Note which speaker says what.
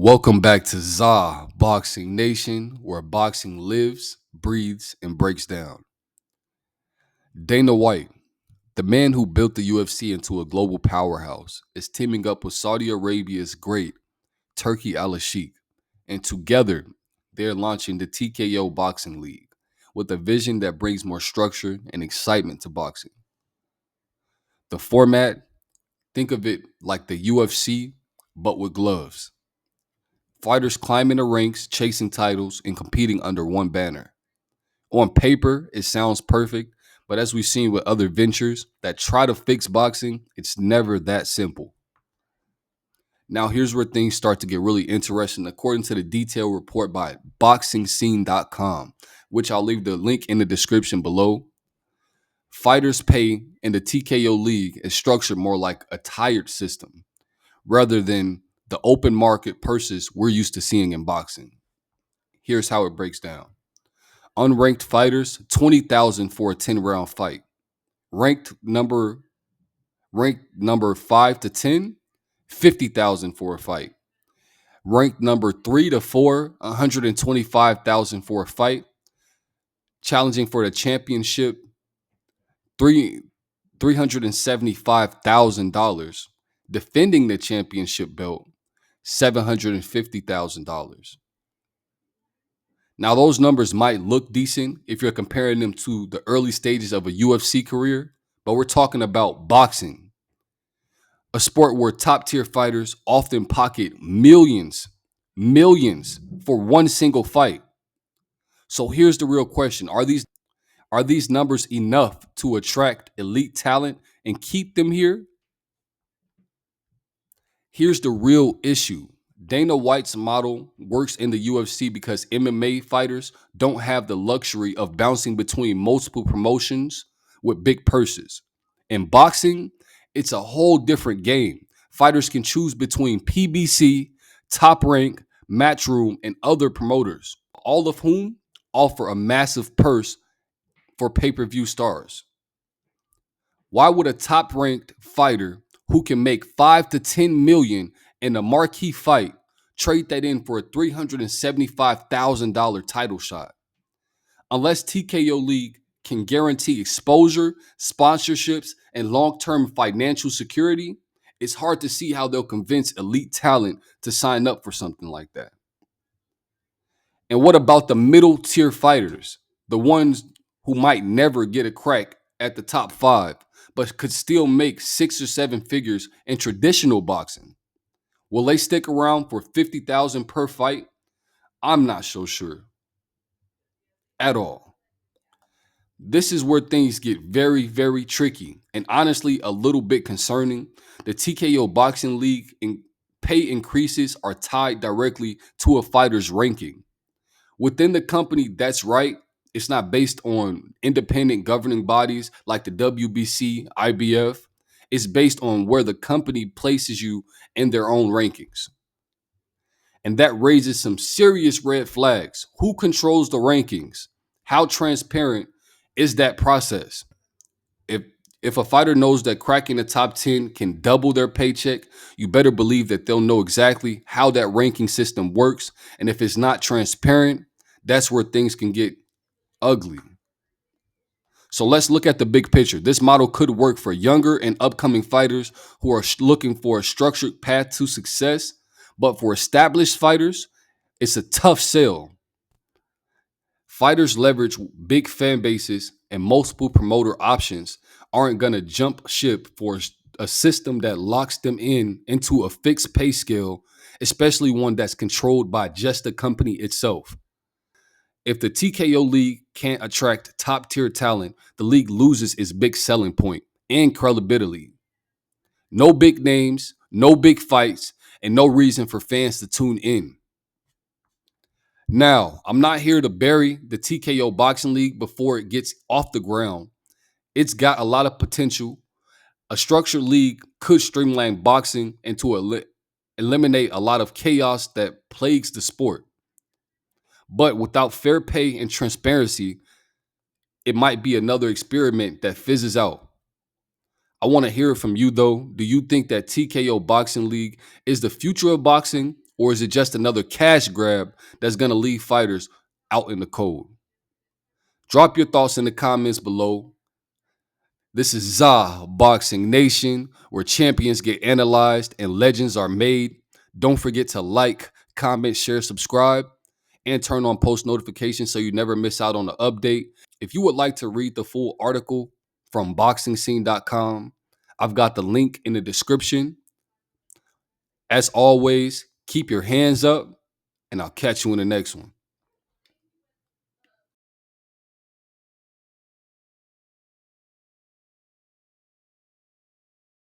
Speaker 1: Welcome back to ZABoxingNation, where boxing lives, breathes, and breaks down. Dana White, the man who built the UFC into a global powerhouse, is teaming up with Saudi Arabia's great Turki Alalshikh, and together they're launching the TKO Boxing League with a vision that brings more structure and excitement to boxing. The format, think of it like the UFC, but with gloves. Fighters climbing the ranks, chasing titles, and competing under one banner. On paper, it sounds perfect, but as we've seen with other ventures that try to fix boxing, it's never that simple. Now, here's where things start to get really interesting. According to the detailed report by BoxingScene.com, which I'll leave the link in the description below, fighters' pay in the TKO League is structured more like a tiered system rather than the open market purses we're used to seeing in boxing. Here's how it breaks down. Unranked fighters, 20,000 for a 10-round fight. Ranked number ranked number 5 to 10, 50,000 for a fight. Ranked number 3 to 4, 125,000 for a fight. Challenging for the championship, $375,000. Defending the championship belt, $750,000. Now, those numbers might look decent if you're comparing them to the early stages of a UFC career, but we're talking about boxing, a sport where top tier fighters often pocket millions for one single fight. So here's the real question. Are these numbers enough to attract elite talent and keep them here? Here's the real issue. Dana White's model works in the UFC because MMA fighters don't have the luxury of bouncing between multiple promotions with big purses. In boxing, it's a whole different game. Fighters can choose between PBC, Top Rank, Matchroom, and other promoters, all of whom offer a massive purse for pay-per-view stars. Why would a top-ranked fighter who can make 5 to 10 million in a marquee fight trade that in for a $375,000 title shot? Unless TKO League can guarantee exposure, sponsorships, and long-term financial security, it's hard to see how they'll convince elite talent to sign up for something like that. And what about the middle tier fighters, the ones who might never get a crack at the top five, but could still make 6 or 7 figures in traditional boxing? Will they stick around for 50,000 per fight? I'm not so sure at all. This is where things get very, very tricky and honestly a little bit concerning. The TKO Boxing League pay increases are tied directly to a fighter's ranking. Within the company, that's right. It's not based on independent governing bodies like the WBC, IBF. It's based on where the company places you in their own rankings. And that raises some serious red flags. Who controls the rankings? How transparent is that process? If if a fighter knows that cracking the top 10 can double their paycheck, you better believe that they'll know exactly how that ranking system works. And if it's not transparent, that's where things can get ugly. So let's look at the big picture. This model could work for younger and upcoming fighters who are looking for a structured path to success. But for established fighters, it's a tough sell. Fighters leverage big fan bases and multiple promoter options aren't going to jump ship for a system that locks them into a fixed pay scale, especially one that's controlled by just the company itself. If the TKO League can't attract top tier talent, the league loses its big selling point and credibility. No big names, no big fights, and no reason for fans to tune in. Now, I'm not here to bury the TKO Boxing League before it gets off the ground. It's got a lot of potential. A structured league could streamline boxing and to eliminate a lot of chaos that plagues the sport. But without fair pay and transparency, it might be another experiment that fizzes out. I want to hear from you though. Do you think that TKO Boxing League is the future of boxing, Or is it just another cash grab that's going to leave fighters out in the cold? Drop your thoughts in the comments below. This is ZABoxingNation, where champions get analyzed and legends are made. Don't forget to like, comment, share, subscribe, and turn on post notifications so you never miss out on the update. If you would like to read the full article from BoxingScene.com, I've got the link in the description. As always, keep your hands up, and I'll catch you in the next one.